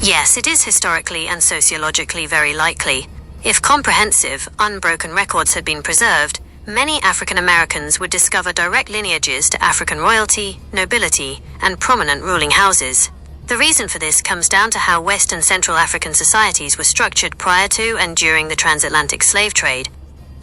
Yes, it is historically and sociologically very likely. If comprehensive, unbroken records had been preserved, many African Americans would discover direct lineages to African royalty, nobility, and prominent ruling houses. The reason for this comes down to how West and Central African societies were structured prior to and during the transatlantic slave trade,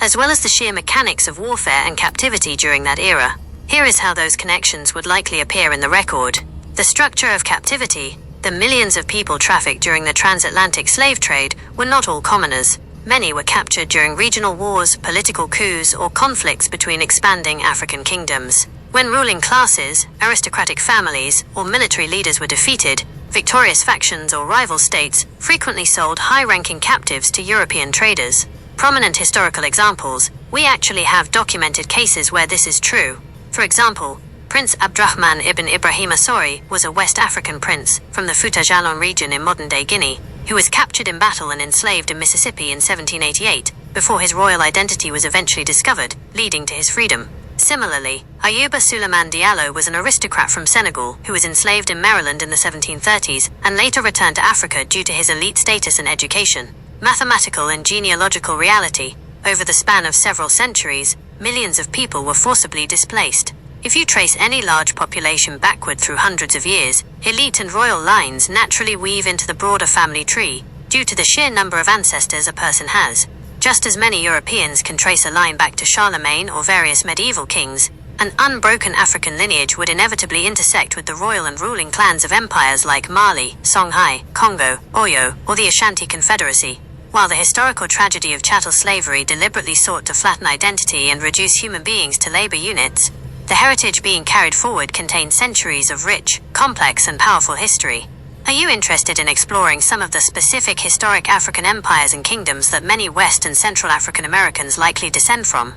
as well as the sheer mechanics of warfare and captivity during that era. Here is how those connections would likely appear in the record. The structure of captivity. The millions of people trafficked during the transatlantic slave trade were not all commoners. Many were captured during regional wars, political coups, or conflicts between expanding African kingdoms. When ruling classes, aristocratic families, or military leaders were defeated, victorious factions or rival states frequently sold high-ranking captives to European traders. Prominent historical examples. We actually have documented cases where this is true. For example, Prince Abdrahman ibn Ibrahim Asori was a West African prince from the Fouta Djallon region in modern-day Guinea, who was captured in battle and enslaved in Mississippi in 1788, before his royal identity was eventually discovered, leading to his freedom. Similarly, Ayuba Suleiman Diallo was an aristocrat from Senegal who was enslaved in Maryland in the 1730s and later returned to Africa due to his elite status and education. Mathematical and genealogical reality. Over the span of several centuries, millions of people were forcibly displaced. If you trace any large population backward through hundreds of years, elite and royal lines naturally weave into the broader family tree, due to the sheer number of ancestors a person has. Just as many Europeans can trace a line back to Charlemagne or various medieval kings, an unbroken African lineage would inevitably intersect with the royal and ruling clans of empires like Mali, Songhai, Congo, Oyo, or the Ashanti Confederacy. While the historical tragedy of chattel slavery deliberately sought to flatten identity and reduce human beings to labor units, the heritage being carried forward contains centuries of rich, complex, and powerful history. Are you interested in exploring some of the specific historic African empires and kingdoms that many West and Central African Americans likely descend from?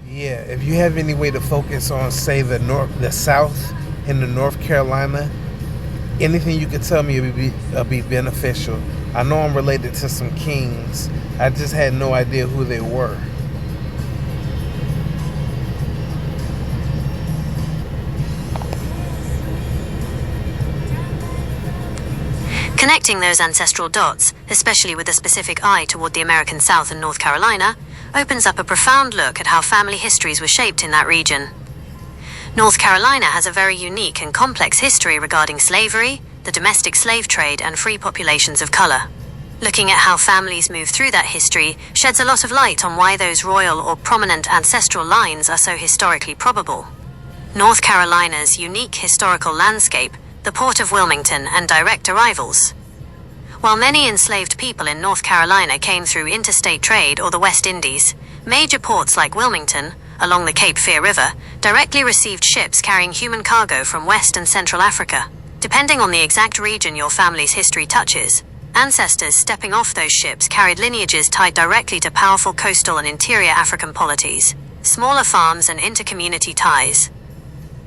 Yeah, if you have any way to focus on, say, the South in the North Carolina, anything you could tell me would be beneficial. I know I'm related to some kings. I just had no idea who they were. Connecting those ancestral dots, especially with a specific eye toward the American South and North Carolina, opens up a profound look at how family histories were shaped in that region. North Carolina has a very unique and complex history regarding slavery, the domestic slave trade, and free populations of color. Looking at how families move through that history sheds a lot of light on why those royal or prominent ancestral lines are so historically probable. North Carolina's unique historical landscape, the port of Wilmington, and direct arrivals. While many enslaved people in North Carolina came through interstate trade or the West Indies, major ports like Wilmington, along the Cape Fear River, directly received ships carrying human cargo from West and Central Africa. Depending on the exact region your family's history touches, ancestors stepping off those ships carried lineages tied directly to powerful coastal and interior African polities, smaller farms, and inter-community ties.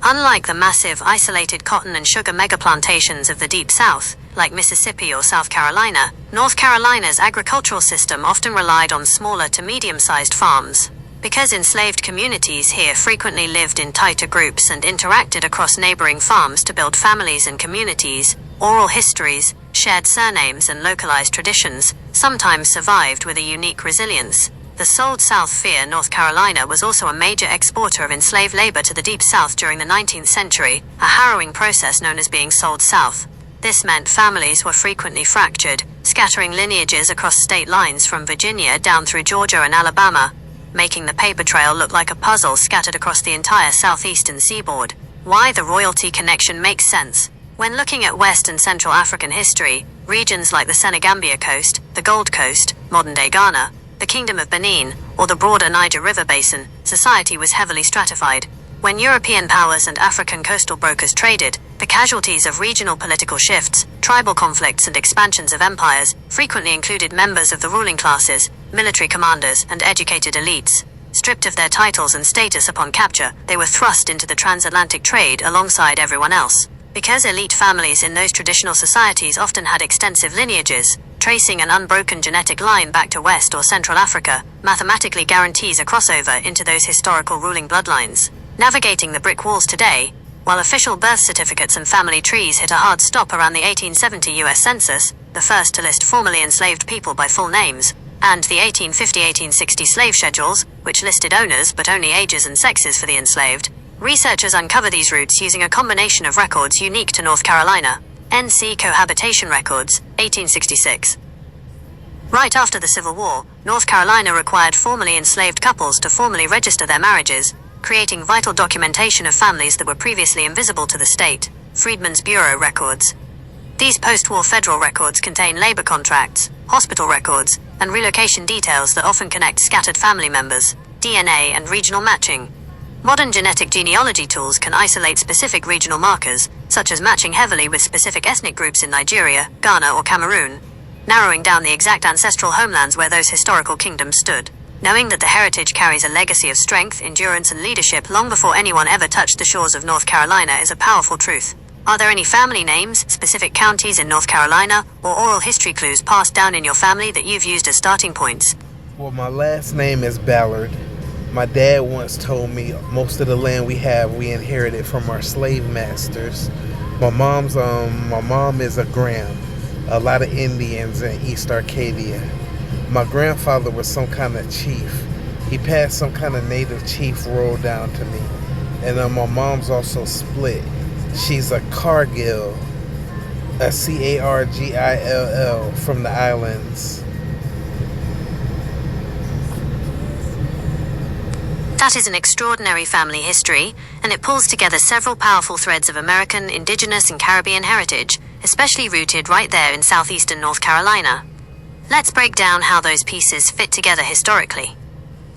Unlike the massive, isolated cotton and sugar megaplantations of the Deep South, like Mississippi or South Carolina, North Carolina's agricultural system often relied on smaller to medium-sized farms. Because enslaved communities here frequently lived in tighter groups and interacted across neighboring farms to build families and communities, oral histories, shared surnames, and localized traditions sometimes survived with a unique resilience. The Sold South Fear North Carolina was also a major exporter of enslaved labor to the Deep South during the 19th century, a harrowing process known as being sold south. This meant families were frequently fractured, scattering lineages across state lines from Virginia down through Georgia and Alabama, making the paper trail look like a puzzle scattered across the entire southeastern seaboard. Why the royalty connection makes sense. When looking at West and Central African history, regions like the Senegambia Coast, the Gold Coast, modern-day Ghana, the Kingdom of Benin, or the broader Niger River Basin, society was heavily stratified. When European powers and African coastal brokers traded, the casualties of regional political shifts, tribal conflicts, and expansions of empires frequently included members of the ruling classes, military commanders, and educated elites. Stripped of their titles and status upon capture, they were thrust into the transatlantic trade alongside everyone else. Because elite families in those traditional societies often had extensive lineages, tracing an unbroken genetic line back to West or Central Africa mathematically guarantees a crossover into those historical ruling bloodlines. Navigating the brick walls today, while official birth certificates and family trees hit a hard stop around the 1870 US Census, the first to list formerly enslaved people by full names, and the 1850-1860 slave schedules, which listed owners but only ages and sexes for the enslaved, researchers uncover these routes using a combination of records unique to North Carolina. NC Cohabitation Records, 1866. Right after the Civil War, North Carolina required formerly enslaved couples to formally register their marriages, creating vital documentation of families that were previously invisible to the state. Freedmen's Bureau Records. These post-war federal records contain labor contracts, hospital records, and relocation details that often connect scattered family members, DNA, and regional matching. Modern genetic genealogy tools can isolate specific regional markers, such as matching heavily with specific ethnic groups in Nigeria, Ghana, or Cameroon, narrowing down the exact ancestral homelands where those historical kingdoms stood. Knowing that the heritage carries a legacy of strength, endurance, and leadership long before anyone ever touched the shores of North Carolina is a powerful truth. Are there any family names, specific counties in North Carolina, or oral history clues passed down in your family that you've used as starting points? Well, my last name is Ballard. My dad once told me most of the land we inherited from our slave masters. My mom is a Graham. A lot of Indians in East Arcadia. My grandfather was some kind of chief. He passed some kind of native chief role down to me. And my mom's also split. She's a Cargill, a Cargill from the islands. That is an extraordinary family history, and it pulls together several powerful threads of American, indigenous, and Caribbean heritage, especially rooted right there in southeastern North Carolina. Let's break down how those pieces fit together historically.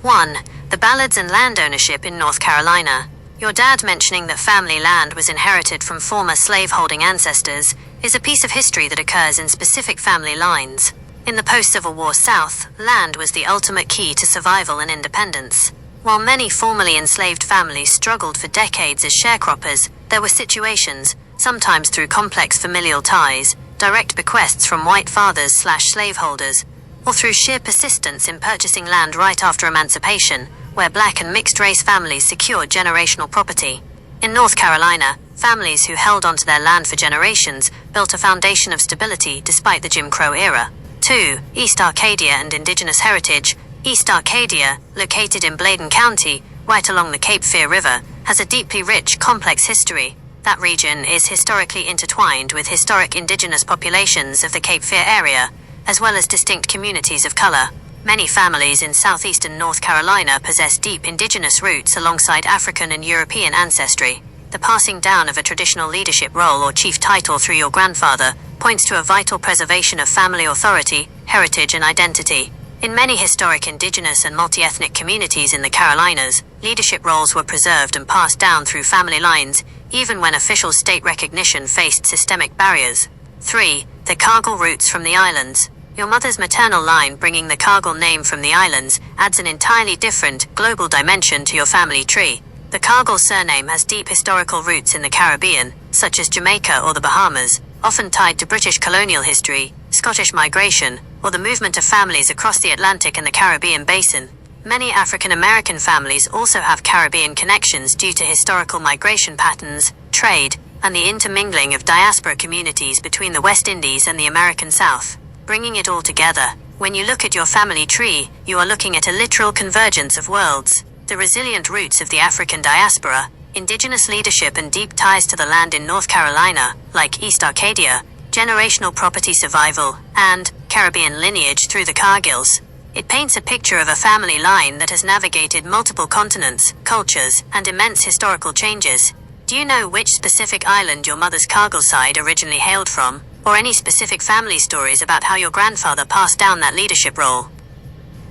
1. The ballads and land ownership in North Carolina. Your dad mentioning that family land was inherited from former slave-holding ancestors is a piece of history that occurs in specific family lines. In the post-Civil War South, land was the ultimate key to survival and independence. While many formerly enslaved families struggled for decades as sharecroppers, there were situations, sometimes through complex familial ties, direct bequests from white fathers/slaveholders, or through sheer persistence in purchasing land right after emancipation, where black and mixed-race families secured generational property. In North Carolina, families who held onto their land for generations built a foundation of stability despite the Jim Crow era. 2. East Arcadia and indigenous heritage. East Arcadia, located in Bladen County, right along the Cape Fear River, has a deeply rich, complex history. That region is historically intertwined with historic indigenous populations of the Cape Fear area, as well as distinct communities of color. Many families in southeastern North Carolina possess deep indigenous roots alongside African and European ancestry. The passing down of a traditional leadership role or chief title through your grandfather points to a vital preservation of family authority, heritage, and identity. In many historic indigenous and multi-ethnic communities in the Carolinas, leadership roles were preserved and passed down through family lines, even when official state recognition faced systemic barriers. 3. The cargill roots from the islands. Your mother's maternal line bringing the cargill name from the islands adds an entirely different, global dimension to your family tree. The cargill surname has deep historical roots in the Caribbean, such as Jamaica or the Bahamas, often tied to British colonial history, Scottish migration, or the movement of families across the Atlantic and the Caribbean basin. Many African American families also have Caribbean connections due to historical migration patterns, trade, and the intermingling of diaspora communities between the West Indies and the American South. Bringing it all together, when you look at your family tree, you are looking at a literal convergence of worlds. The resilient roots of the African diaspora, indigenous leadership and deep ties to the land in North Carolina, like East Arcadia, generational property survival, and Caribbean lineage through the Cargills. It paints a picture of a family line that has navigated multiple continents, cultures, and immense historical changes. Do you know which specific island your mother's Cargill side originally hailed from, or any specific family stories about how your grandfather passed down that leadership role?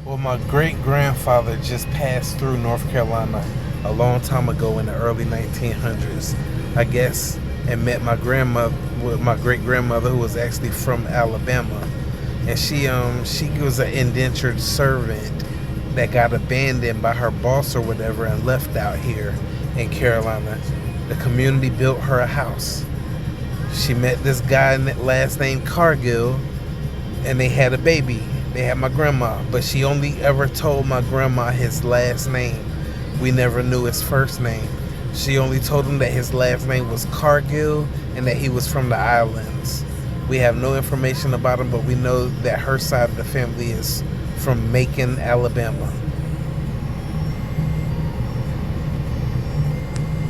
Well, my great-grandfather just passed through North Carolina a long time ago in the early 1900s, I guess, and met my great-grandmother, who was actually from Alabama. And she was an indentured servant that got abandoned by her boss or whatever and left out here in Carolina. The community built her a house. She met this guy last name Cargill, and they had a baby. They had my grandma, but she only ever told my grandma his last name. We never knew his first name. She only told him that his last name was Cargill and that he was from the islands. We have no information about him, but we know that her side of the family is from Macon, Alabama.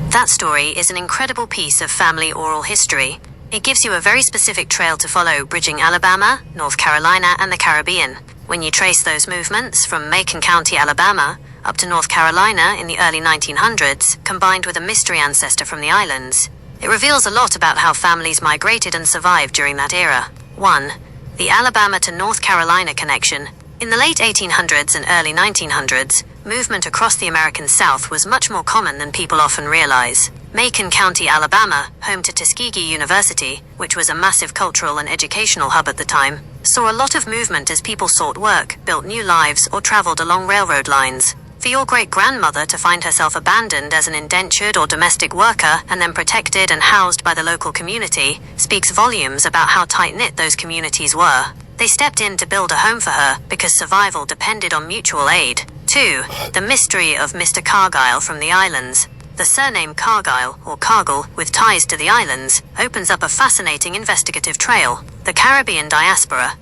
That story is an incredible piece of family oral history. It gives you a very specific trail to follow, bridging Alabama, North Carolina, and the Caribbean. When you trace those movements from Macon County, Alabama, up to North Carolina in the early 1900s, combined with a mystery ancestor from the islands, it reveals a lot about how families migrated and survived during that era. 1. The Alabama to North Carolina connection. In the late 1800s and early 1900s, movement across the American South was much more common than people often realize. Macon County, Alabama, home to Tuskegee University, which was a massive cultural and educational hub at the time, saw a lot of movement as people sought work, built new lives, or traveled along railroad lines. For your great-grandmother to find herself abandoned as an indentured or domestic worker and then protected and housed by the local community speaks volumes about how tight-knit those communities were. They stepped in to build a home for her because survival depended on mutual aid. 2. The mystery of Mr. Cargill from the islands. The surname Cargill, or Cargill, with ties to the islands, opens up a fascinating investigative trail. The Caribbean diaspora.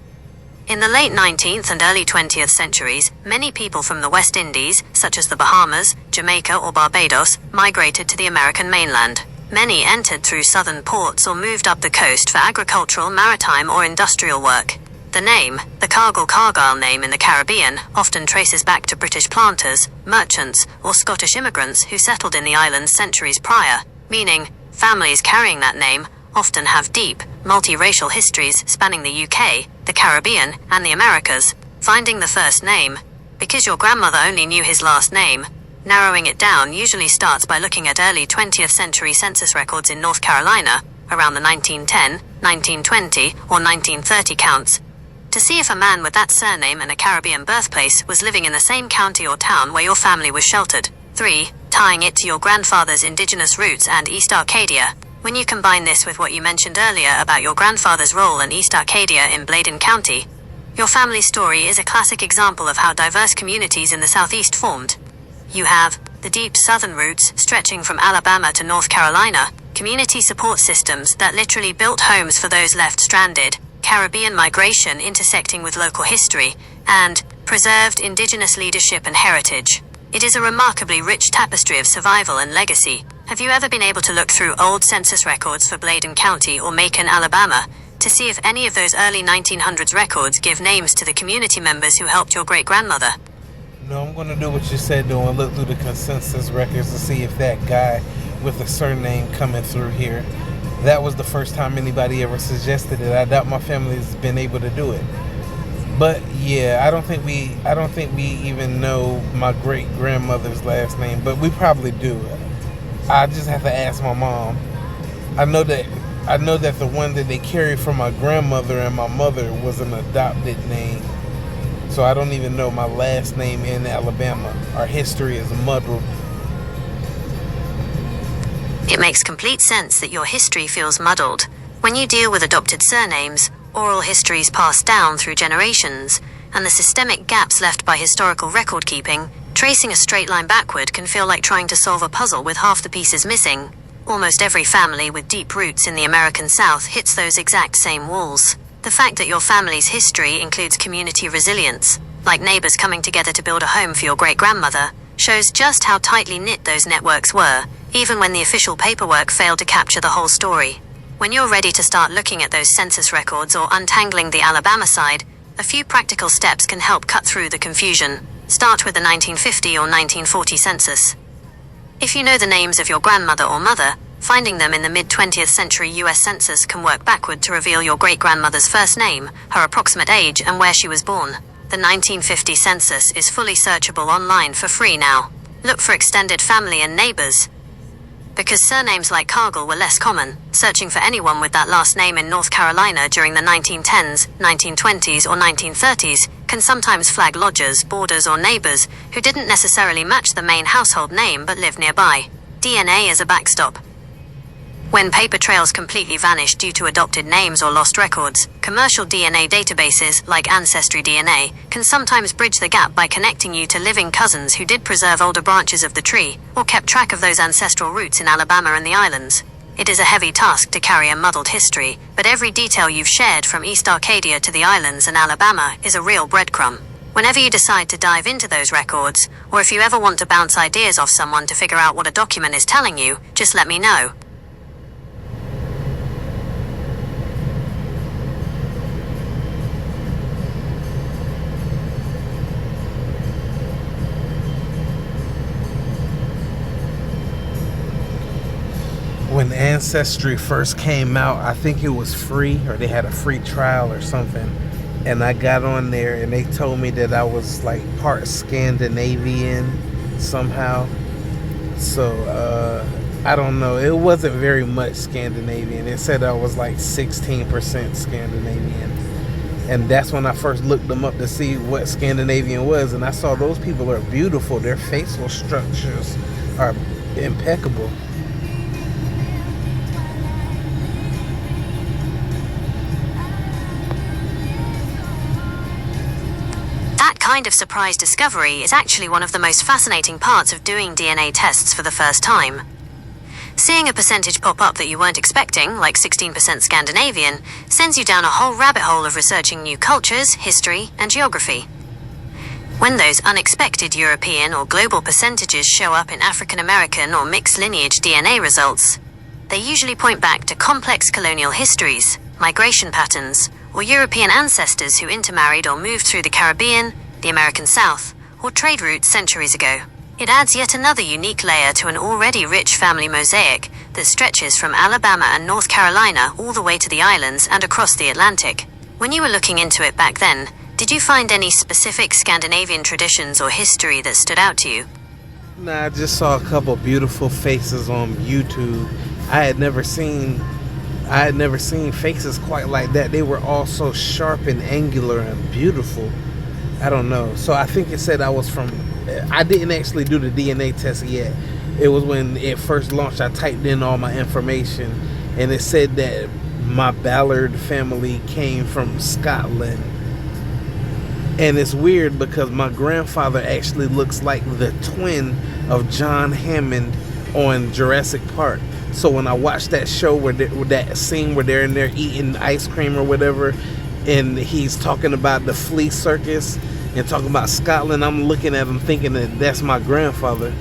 In the late 19th and early 20th centuries, many people from the West Indies, such as the Bahamas, Jamaica, or Barbados, migrated to the American mainland. Many entered through southern ports or moved up the coast for agricultural, maritime, or industrial work. The name, the Cargill name in the Caribbean, often traces back to British planters, merchants, or Scottish immigrants who settled in the islands centuries prior, meaning families carrying that name often have deep, multiracial histories spanning the UK, the Caribbean, and the Americas. Finding the first name, because your grandmother only knew his last name, narrowing it down usually starts by looking at early 20th century census records in North Carolina, around the 1910, 1920, or 1930 counts, to see if a man with that surname and a Caribbean birthplace was living in the same county or town where your family was sheltered. 3. Tying it to your grandfather's indigenous roots and East Arcadia. When you combine this with what you mentioned earlier about your grandfather's role in East Arcadia in Bladen County, your family's story is a classic example of how diverse communities in the Southeast formed. You have the deep southern roots stretching from Alabama to North Carolina, community support systems that literally built homes for those left stranded, Caribbean migration intersecting with local history, and preserved indigenous leadership and heritage. It is a remarkably rich tapestry of survival and legacy. Have you ever been able to look through old census records for Bladen County or Macon, Alabama, to see if any of those early 1900s records give names to the community members who helped your great-grandmother? No, I'm going to do what you said, though, and look through the consensus records to see if that guy with a surname coming through here. That was the first time anybody ever suggested it. I doubt my family's been able to do it. But yeah, I don't think we even know my great-grandmother's last name, but we probably do. I just have to ask my mom. I know that the one that they carried from my grandmother and my mother was an adopted name. So I don't even know my last name in Alabama. Our history is muddled. It makes complete sense that your history feels muddled. When you deal with adopted surnames, oral histories passed down through generations, and the systemic gaps left by historical record keeping, tracing a straight line backward can feel like trying to solve a puzzle with half the pieces missing. Almost every family with deep roots in the American South hits those exact same walls. The fact that your family's history includes community resilience, like neighbors coming together to build a home for your great-grandmother, shows just how tightly knit those networks were, even when the official paperwork failed to capture the whole story. When you're ready to start looking at those census records or untangling the Alabama side, a few practical steps can help cut through the confusion. Start with the 1950 or 1940 census. If you know the names of your grandmother or mother, finding them in the mid-20th century US Census can work backward to reveal your great-grandmother's first name, her approximate age, and where she was born. The 1950 census is fully searchable online for free now. Look for extended family and neighbors. Because surnames like Cargill were less common, searching for anyone with that last name in North Carolina during the 1910s, 1920s, or 1930s can sometimes flag lodgers, boarders, or neighbors who didn't necessarily match the main household name but lived nearby. DNA as a backstop. When paper trails completely vanish due to adopted names or lost records, commercial DNA databases, like Ancestry DNA, can sometimes bridge the gap by connecting you to living cousins who did preserve older branches of the tree, or kept track of those ancestral roots in Alabama and the islands. It is a heavy task to carry a muddled history, but every detail you've shared from East Arcadia to the islands and Alabama is a real breadcrumb. Whenever you decide to dive into those records, or if you ever want to bounce ideas off someone to figure out what a document is telling you, just let me know. When Ancestry first came out, I think it was free, or they had a free trial or something. And I got on there and they told me that I was like part Scandinavian somehow. So I don't know. It wasn't very much Scandinavian. It said I was like 16% Scandinavian. And that's when I first looked them up to see what Scandinavian was. And I saw those people are beautiful. Their facial structures are impeccable. Kind of surprise discovery is actually one of the most fascinating parts of doing DNA tests for the first time. Seeing a percentage pop up that you weren't expecting, like 16% Scandinavian, sends you down a whole rabbit hole of researching new cultures, history, and geography. When those unexpected European or global percentages show up in African American or mixed lineage DNA results, they usually point back to complex colonial histories, migration patterns, or European ancestors who intermarried or moved through the Caribbean, the American South, or trade routes centuries ago. It adds yet another unique layer to an already rich family mosaic that stretches from Alabama and North Carolina all the way to the islands and across the Atlantic. When you were looking into it back then, did you find any specific Scandinavian traditions or history that stood out to you? Nah, I just saw a couple beautiful faces on YouTube. I had never seen faces quite like that. They were all so sharp and angular and beautiful. I don't know. So I think it said I was from... I didn't actually do the DNA test yet. It was when it first launched. I typed in all my information, and it said that my Ballard family came from Scotland. And it's weird because my grandfather actually looks like the twin of John Hammond on Jurassic Park. So when I watched that show with that scene where they're in there eating ice cream or whatever, and he's talking about the flea circus and talking about Scotland, I'm looking at him thinking that that's my grandfather.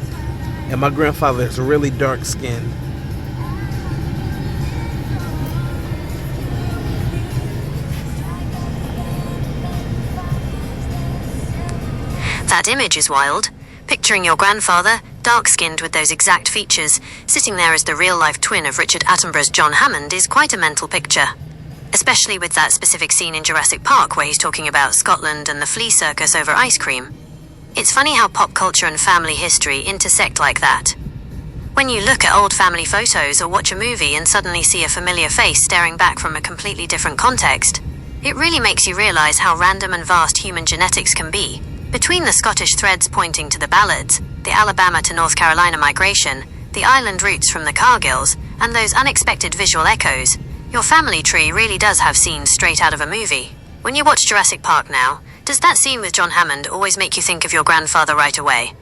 And my grandfather is really dark skinned. That image is wild. Picturing your grandfather, dark-skinned with those exact features, sitting there as the real-life twin of Richard Attenborough's John Hammond is quite a mental picture. Especially with that specific scene in Jurassic Park where he's talking about Scotland and the flea circus over ice cream. It's funny how pop culture and family history intersect like that. When you look at old family photos or watch a movie and suddenly see a familiar face staring back from a completely different context, it really makes you realize how random and vast human genetics can be. Between the Scottish threads pointing to the Ballards, the Alabama to North Carolina migration, the island routes from the Cargills, and those unexpected visual echoes, your family tree really does have scenes straight out of a movie. When you watch Jurassic Park now, does that scene with John Hammond always make you think of your grandfather right away?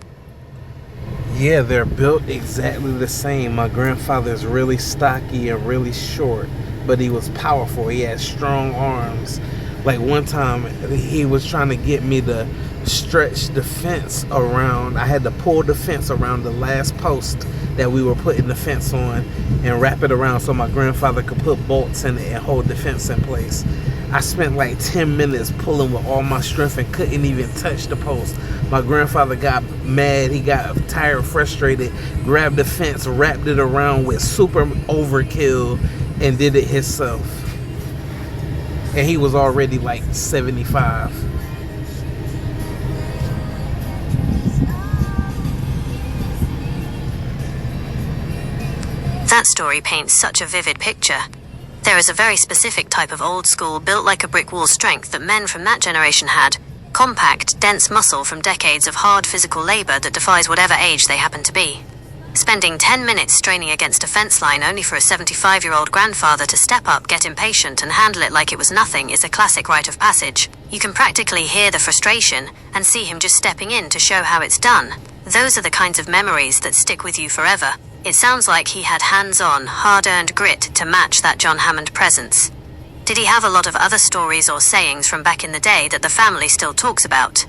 Yeah, they're built exactly the same. My grandfather's really stocky and really short, but he was powerful. He had strong arms. Like one time, he was trying to get me to stretch the fence around. I had to pull the fence around the last post that we were putting the fence on and wrap it around so my grandfather could put bolts in it and hold the fence in place. I spent like 10 minutes pulling with all my strength and couldn't even touch the post. My grandfather got mad. He got tired, frustrated, grabbed the fence, wrapped it around with super overkill, and did it himself. And he was already like 75. That story paints such a vivid picture. There is a very specific type of old school built like a brick wall strength that men from that generation had. Compact, dense muscle from decades of hard physical labor that defies whatever age they happen to be. Spending 10 minutes straining against a fence line only for a 75-year-old grandfather to step up, get impatient, and handle it like it was nothing is a classic rite of passage. You can practically hear the frustration and see him just stepping in to show how it's done. Those are the kinds of memories that stick with you forever. It sounds like he had hands-on, hard-earned grit to match that John Hammond presence. Did he have a lot of other stories or sayings from back in the day that the family still talks about?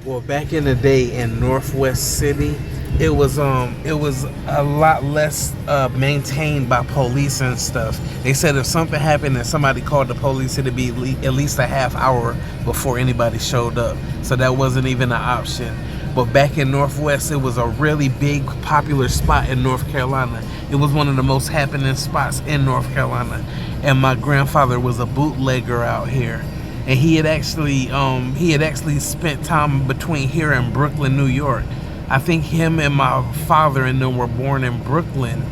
Well, back in the day in Northwest City, it was a lot less maintained by police and stuff. They said if something happened and somebody called the police, it'd be at least a half hour before anybody showed up. So that wasn't even an option. But back in Northwest, it was a really big, popular spot in North Carolina. It was one of the most happening spots in North Carolina. And my grandfather was a bootlegger out here. And he had actually spent time between here and Brooklyn, New York. I think him and my father and them were born in Brooklyn.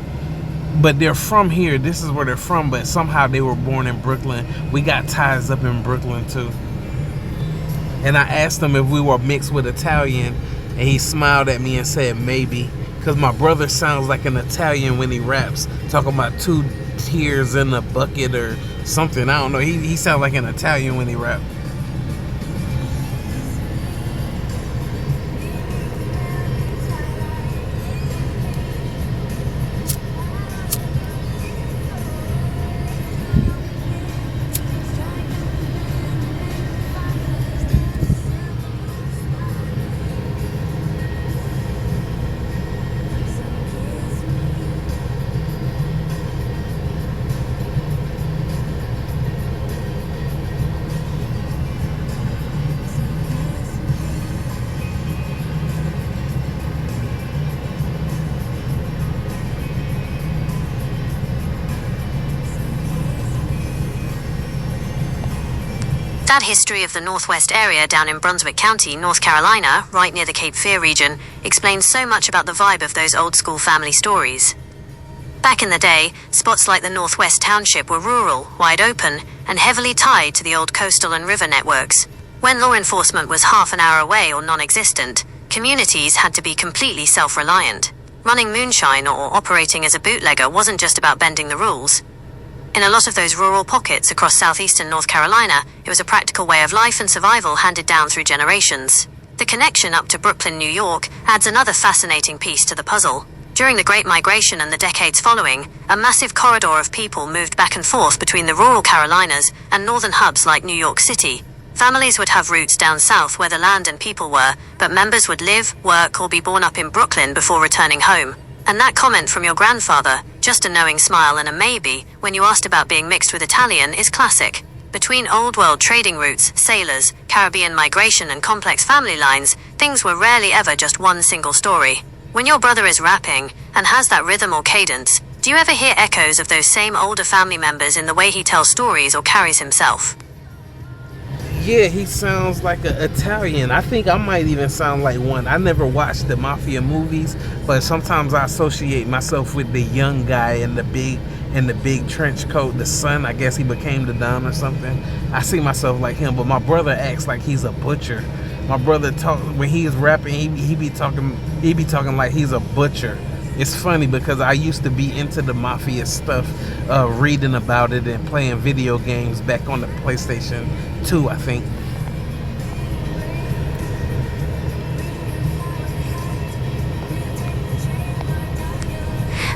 But they're from here. This is where they're from, but somehow they were born in Brooklyn. We got ties up in Brooklyn too. And I asked him if we were mixed with Italian, and he smiled at me and said maybe. Because my brother sounds like an Italian when he raps, talking about 2 tears in a bucket or something. I don't know. He sounds like an Italian when he raps. That history of the Northwest area down in Brunswick County, North Carolina, right near the Cape Fear region, explains so much about the vibe of those old-school family stories. Back in the day, spots like the Northwest Township were rural, wide open, and heavily tied to the old coastal and river networks. When law enforcement was half an hour away or non-existent, communities had to be completely self-reliant. Running moonshine or operating as a bootlegger wasn't just about bending the rules. In a lot of those rural pockets across southeastern North Carolina, it was a practical way of life and survival handed down through generations. The connection up to Brooklyn, New York, adds another fascinating piece to the puzzle. During the Great Migration and the decades following, a massive corridor of people moved back and forth between the rural Carolinas and northern hubs like New York City. Families would have roots down south where the land and people were, but members would live, work, or be born up in Brooklyn before returning home. And that comment from your grandfather, just a knowing smile and a maybe, when you asked about being mixed with Italian, is classic. Between old world trading routes, sailors, Caribbean migration, and complex family lines, things were rarely ever just one single story. When your brother is rapping, and has that rhythm or cadence, do you ever hear echoes of those same older family members in the way he tells stories or carries himself? Yeah, he sounds like an Italian. I think I might even sound like one. I never watched the mafia movies, but sometimes I associate myself with the young guy in the big trench coat. The son, I guess he became the Don or something. I see myself like him, but my brother acts like he's a butcher. My brother talk when he is rapping, he be talking like he's a butcher. It's funny because I used to be into the mafia stuff, reading about it and playing video games back on the PlayStation 2, I think.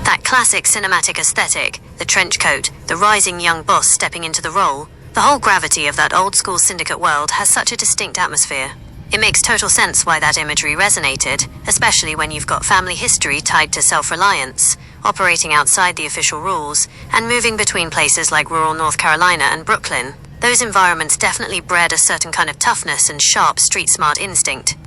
That classic cinematic aesthetic, the trench coat, the rising young boss stepping into the role, the whole gravity of that old-school syndicate world has such a distinct atmosphere. It makes total sense why that imagery resonated, especially when you've got family history tied to self-reliance, operating outside the official rules, and moving between places like rural North Carolina and Brooklyn. Those environments definitely bred a certain kind of toughness and sharp street-smart instinct.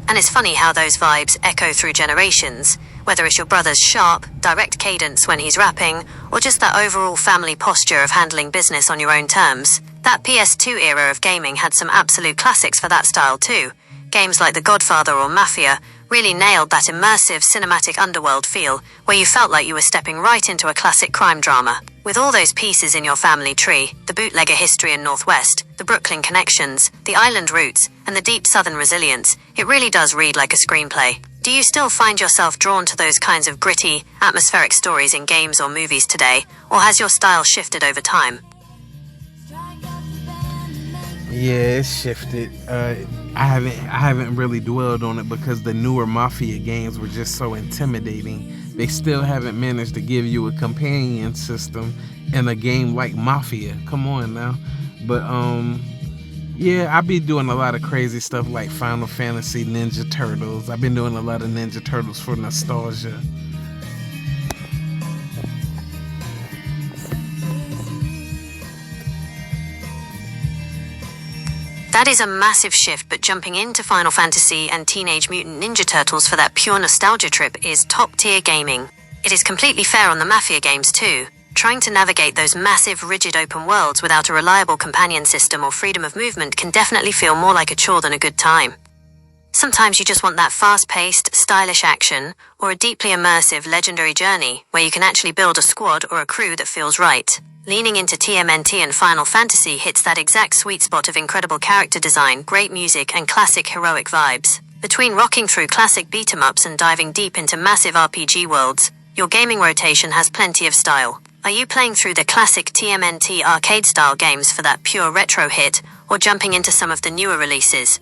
And it's funny how those vibes echo through generations, whether it's your brother's sharp, direct cadence when he's rapping, or just that overall family posture of handling business on your own terms. That PS2 era of gaming had some absolute classics for that style too. Games like The Godfather or Mafia really nailed that immersive cinematic underworld feel, where you felt like you were stepping right into a classic crime drama. With all those pieces in your family tree, the bootlegger history in Northwest, the Brooklyn connections, the island roots, and the deep southern resilience, it really does read like a screenplay. Do you still find yourself drawn to those kinds of gritty, atmospheric stories in games or movies today, or has your style shifted over time? Yeah, it's shifted. I haven't really dwelled on it because the newer Mafia games were just so intimidating. They still haven't managed to give you a companion system in a game like Mafia. Come on now. But yeah, I be doing a lot of crazy stuff like Final Fantasy, Ninja Turtles. I've been doing a lot of Ninja Turtles for nostalgia. That is a massive shift, but jumping into Final Fantasy and Teenage Mutant Ninja Turtles for that pure nostalgia trip is top-tier gaming. It is completely fair on the Mafia games too. Trying to navigate those massive, rigid open worlds without a reliable companion system or freedom of movement can definitely feel more like a chore than a good time. Sometimes you just want that fast-paced, stylish action, or a deeply immersive, legendary journey where you can actually build a squad or a crew that feels right. Leaning into TMNT and Final Fantasy hits that exact sweet spot of incredible character design, great music, and classic heroic vibes. Between rocking through classic beat-em-ups and diving deep into massive RPG worlds, your gaming rotation has plenty of style. Are you playing through the classic TMNT arcade-style games for that pure retro hit, or jumping into some of the newer releases?